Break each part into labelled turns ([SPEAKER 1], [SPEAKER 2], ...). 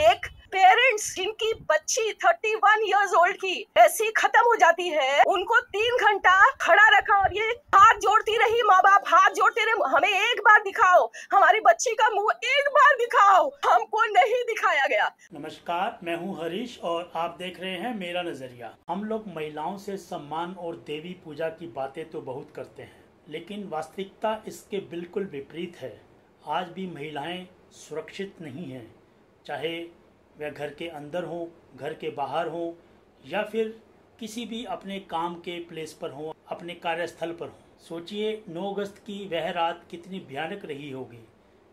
[SPEAKER 1] एक पेरेंट्स जिनकी बच्ची 31 इयर्स ओल्ड की ऐसी खत्म हो जाती है, उनको 3 घंटा खड़ा रखा और ये हाथ जोड़ती रही, माँ बाप हाथ जोड़ते रहे, हमें एक बार दिखाओ, हमारी बच्ची का मुंह एक बार दिखाओ, हमको नहीं दिखाया गया।
[SPEAKER 2] नमस्कार, मैं हूं हरीश और आप देख रहे हैं मेरा नजरिया। हम लोग महिलाओं से सम्मान और देवी पूजा की बातें तो बहुत करते हैं, लेकिन वास्तविकता इसके बिल्कुल विपरीत है। आज भी महिलाएं सुरक्षित नहीं हैं, चाहे वह घर के अंदर हो, घर के बाहर हो, या फिर किसी भी अपने काम के प्लेस पर हो, अपने कार्यस्थल पर हो। सोचिए 9 अगस्त की वह रात कितनी भयानक रही होगी,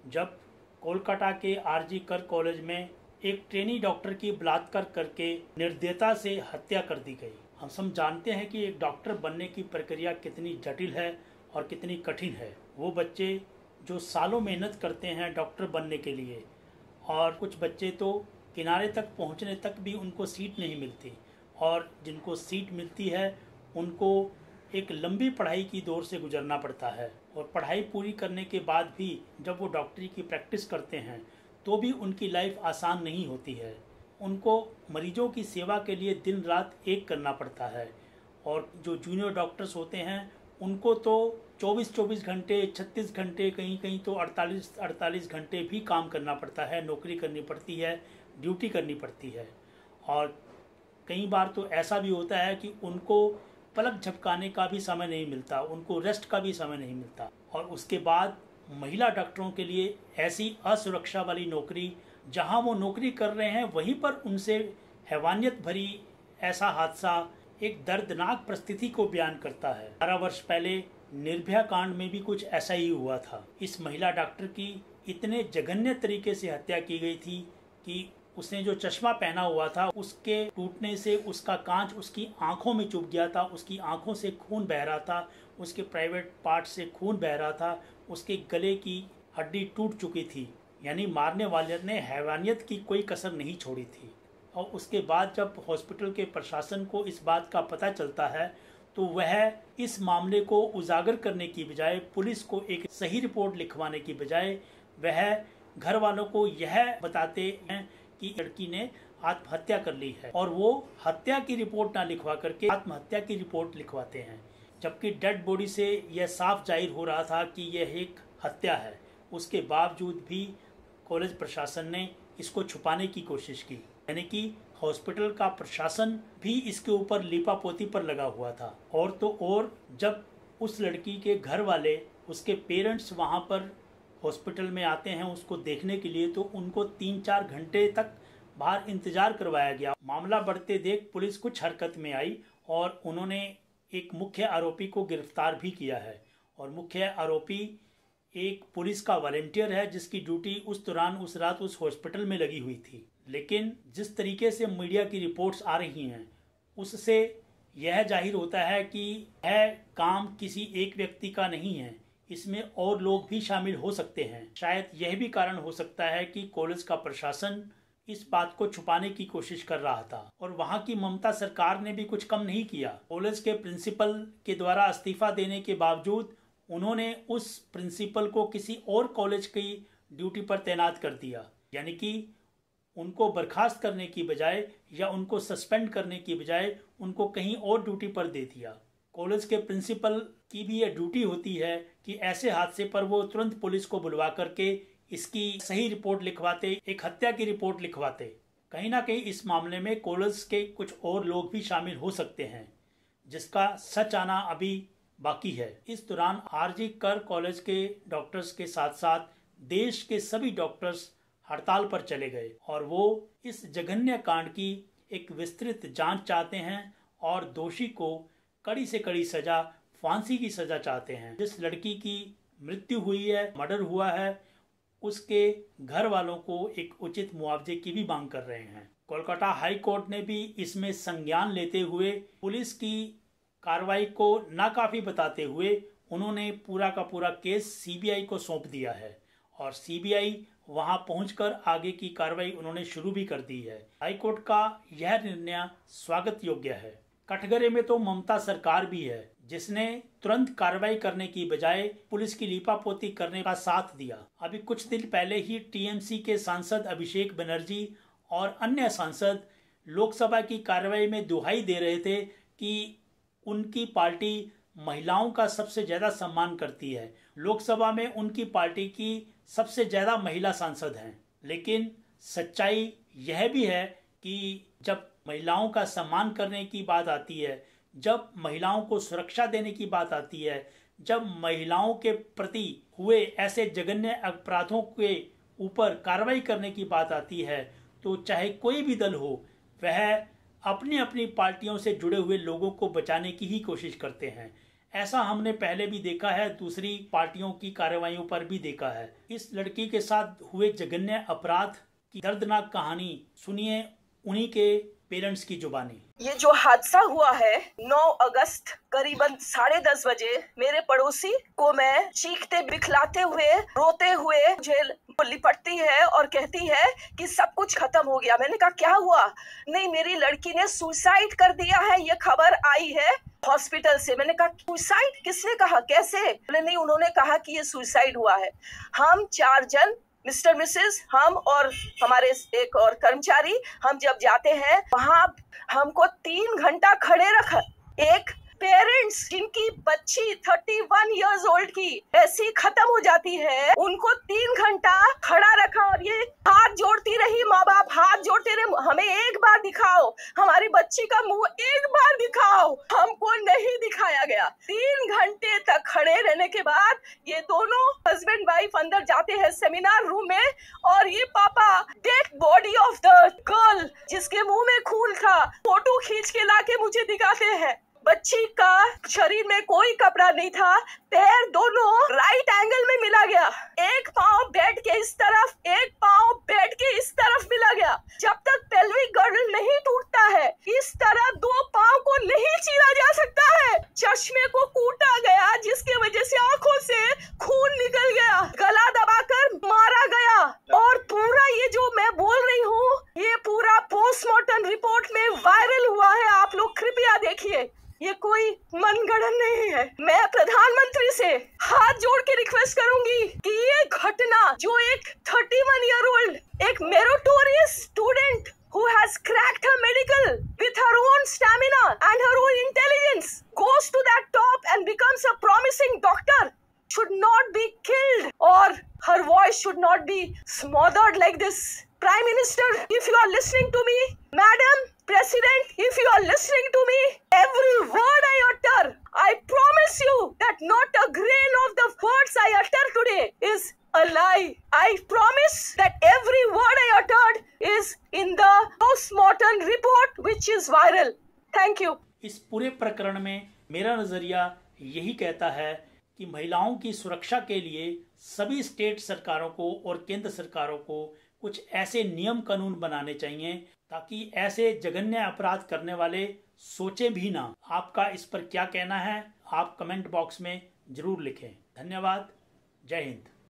[SPEAKER 2] जब कोलकाता के आरजी कर कॉलेज में एक ट्रेनी डॉक्टर की बलात्कार करके निर्दयता से हत्या कर दी गई। हम सब जानते हैं कि एक डॉक्टर बनने की प्रक्रिया कितनी जटिल है और कितनी कठिन है। वो बच्चे जो सालों मेहनत करते हैं डॉक्टर बनने के लिए, और कुछ बच्चे तो किनारे तक पहुंचने तक भी उनको सीट नहीं मिलती, और जिनको सीट मिलती है उनको एक लंबी पढ़ाई की दौर से गुजरना पड़ता है। और पढ़ाई पूरी करने के बाद भी जब वो डॉक्टरी की प्रैक्टिस करते हैं तो भी उनकी लाइफ आसान नहीं होती है। उनको मरीजों की सेवा के लिए दिन रात एक करना पड़ता है, और जो जूनियर डॉक्टर्स होते हैं उनको तो 24-24 घंटे, 36 घंटे, कहीं कहीं तो 48-48 घंटे भी काम करना पड़ता है, नौकरी करनी पड़ती है, ड्यूटी करनी पड़ती है। और कई बार तो ऐसा भी होता है कि उनको पलक झपकाने का भी समय नहीं मिलता, उनको रेस्ट का भी समय नहीं मिलता। और उसके बाद महिला डॉक्टरों के लिए ऐसी असुरक्षा वाली नौकरी, जहां वो नौकरी कर रहे हैं वहीं पर उनसे हैवानियत भरी ऐसा हादसा एक दर्दनाक परिस्थिति को बयान करता है। 12 वर्ष पहले निर्भया कांड में भी कुछ ऐसा ही हुआ था। इस महिला डॉक्टर की इतने जघन्य तरीके से हत्या की गई थी कि उसने जो चश्मा पहना हुआ था उसके टूटने से उसका कांच उसकी आंखों में चुभ गया था, उसकी आंखों से खून बह रहा था, उसके प्राइवेट पार्ट से खून बह रहा था, उसके गले की हड्डी टूट चुकी थी। यानी मारने वाले ने हैवानियत की कोई कसर नहीं छोड़ी थी। और उसके बाद जब हॉस्पिटल के प्रशासन को इस बात का पता चलता है तो वह इस मामले को उजागर करने की बजाय, पुलिस को एक सही रिपोर्ट लिखवाने की बजाय, वह घर वालों को यह बताते हैं कि लड़की ने आत्महत्या कर ली है, और वो हत्या की रिपोर्ट ना लिखवा करके आत्महत्या की रिपोर्ट लिखवाते हैं। जबकि डेड बॉडी से यह साफ जाहिर हो रहा था कि यह एक हत्या है। उसके बावजूद भी कॉलेज प्रशासन ने इसको छुपाने की कोशिश की, यानी कि हॉस्पिटल का प्रशासन भी इसके ऊपर लीपापोती पर लगा हुआ था। और तो और जब उस लड़की के घर वाले, उसके पेरेंट्स वहां पर हॉस्पिटल में आते हैं उसको देखने के लिए, तो उनको 3-4 घंटे तक बाहर इंतजार करवाया गया। मामला बढ़ते देख पुलिस कुछ हरकत में आई और उन्होंने एक मुख्य आरोपी को गिरफ्तार भी किया है। और मुख्य आरोपी एक पुलिस का वॉलंटियर है जिसकी ड्यूटी उस दौरान उस रात उस हॉस्पिटल में लगी हुई थी। लेकिन जिस तरीके से मीडिया की रिपोर्ट्स आ रही हैं उससे यह जाहिर होता है कि यह काम किसी एक व्यक्ति का नहीं है, इसमें और लोग भी शामिल हो सकते हैं। शायद यह भी कारण हो सकता है कि कॉलेज का प्रशासन इस बात को छुपाने की कोशिश कर रहा था। और वहां की ममता सरकार ने भी कुछ कम नहीं किया। कॉलेज के प्रिंसिपल के द्वारा इस्तीफा देने के बावजूद उन्होंने उस प्रिंसिपल को किसी और कॉलेज की ड्यूटी पर तैनात कर दिया। यानी कि उनको बर्खास्त करने की बजाय या उनको सस्पेंड करने की बजाय उनको कहीं और ड्यूटी पर दे दिया। कॉलेज के प्रिंसिपल की भी यह ड्यूटी होती है कि ऐसे हादसे पर वो तुरंत पुलिस को बुलवा करके इसकी सही रिपोर्ट लिखवाते, एक हत्या की रिपोर्ट लिखवाते। कहीं ना कहीं इस मामले में कॉलेज के कुछ और लोग भी शामिल हो सकते हैं, जिसका सच आना अभी बाकी है। इस दौरान आरजी कर कॉलेज के डॉक्टर्स के साथ साथ देश के सभी डॉक्टर्स हड़ताल पर चले गए, और वो इस जघन्य कांड की एक विस्तृत जांच चाहते हैं और दोषी को कड़ी से कड़ी सजा, फांसी की सजा चाहते हैं। जिस लड़की की मृत्यु हुई है, मर्डर हुआ है, उसके घर वालों को एक उचित मुआवजे की भी मांग कर रहे हैं। कोलकाता हाई कोर्ट ने भी इसमें संज्ञान लेते हुए पुलिस की कार्रवाई को नाकाफी बताते हुए उन्होंने पूरा का पूरा केस सीबीआई को सौंप दिया है, और सीबीआई वहां पहुंचकर आगे की कार्रवाई उन्होंने शुरू भी कर दी है। हाईकोर्ट का यह निर्णय स्वागत योग्य है। कटघरे में तो ममता सरकार भी है, जिसने तुरंत कार्रवाई करने की बजाय पुलिस की लीपापोती करने का साथ दिया। अभी कुछ दिन पहले ही टीएमसी के सांसद अभिषेक बनर्जी और अन्य सांसद लोकसभा की कार्रवाई में दुहाई दे रहे थे कि उनकी पार्टी महिलाओं का सबसे ज़्यादा सम्मान करती है। लोकसभा में उनकी पार्टी की सबसे ज़्यादा महिला सांसद हैं। लेकिन सच्चाई यह भी है कि जब महिलाओं का सम्मान करने की बात आती है, जब महिलाओं को सुरक्षा देने की बात आती है, जब महिलाओं के प्रति हुए ऐसे जघन्य अपराधों के ऊपर कार्रवाई करने की बात आती है, तो चाहे कोई भी दल हो, वह अपनी अपनी पार्टियों से जुड़े हुए लोगों को बचाने की ही कोशिश करते हैं। ऐसा हमने पहले भी देखा है, दूसरी पार्टियों की कार्रवाइयों पर भी देखा है। इस लड़की के साथ हुए जघन्य अपराध की दर्दनाक कहानी सुनिए उन्हीं के पेरेंट्स की जुबानी।
[SPEAKER 1] ये जो हादसा हुआ है 9 अगस्त करीबन 10:30 बजे, मेरे पड़ोसी को मैं चीखते बिखलाते हुए रोते हुए मुझे लिपटती है और कहती है कि सब कुछ खत्म हो गया। मैंने कहा क्या हुआ? नहीं, मेरी लड़की ने सुसाइड कर दिया है, ये खबर आई है हॉस्पिटल से। मैंने कहा सुसाइड? किसने कहा, कैसे? बोले नहीं, उन्होंने कहा कि ये सुसाइड हुआ है। हम 4 जन, मिस्टर मिसेस, हम और हमारे एक और कर्मचारी, हम जब जाते हैं वहां हमको 3 घंटा खड़े रखा। एक पेरेंट्स जिनकी बच्ची 31 इयर्स ओल्ड की ऐसी खत्म हो जाती है, उनको 3 घंटा खड़ा रखा और ये हाथ जोड़ती रही। माँ बाप हाथ जोड़ते रहे, हमें एक बार दिखाओ, हमारी बच्ची का मुंह एक बार दिखाओ। हमको नहीं दिखाया गया। 3 घंटे तक खड़े रहने के बाद ये दोनों हस्बैंड वाइफ अंदर जाते हैं सेमिनार रूम में, और ये पापा dead body of the girl जिसके मुंह में खून था फोटो खींच के लाके मुझे दिखाते हैं। बच्ची का शरीर में कोई कपड़ा नहीं था, पैर दोनों राइट एंगल में मिला गया, एक पाँव बेड के इस तरफ, एक पाँव बेड के इस तरफ मिला गया। जब तक पेल्विक गर्डल नहीं टूटता है, इस तरह 2 पाँव को नहीं चीरा जा सकता है। चश्मे को कूटा गया जिसकी वजह से आंखों से खून निकल गया, गला दबाकर मारा गया। और पूरा ये जो मैं बोल रही हूँ, ये पूरा पोस्टमार्टम रिपोर्ट में वायरल हुआ है। आप लोग कृपया देखिए, ये कोई मनगढ़ंत नहीं है। मैं प्रधानमंत्री से हाथ जोड़ के रिक्वेस्ट करूंगी कि ये घटना जो एक 31 ईयर ओल्ड, एक meritorious student who has cracked her medical with her own stamina and her own intelligence, goes to that top and becomes a promising doctor, should not be killed, or her voice should not be smothered like this. Prime Minister, if you are listening to me, Madam President, if you are listening to me, every word I utter, I promise you that not a grain of the words I utter today is a lie. I promise that every word I uttered is in the postmortem report which is viral. Thank you.
[SPEAKER 2] इस पूरे प्रकरण में मेरा नजरिया यही कहता है कि महिलाओं की सुरक्षा के लिए सभी स्टेट सरकारों को और केंद्र सरकारों को कुछ ऐसे नियम कानून बनाने चाहिए ताकि ऐसे जघन्य अपराध करने वाले सोचे भी ना। आपका इस पर क्या कहना है, आप कमेंट बॉक्स में जरूर लिखें। धन्यवाद। जय हिंद।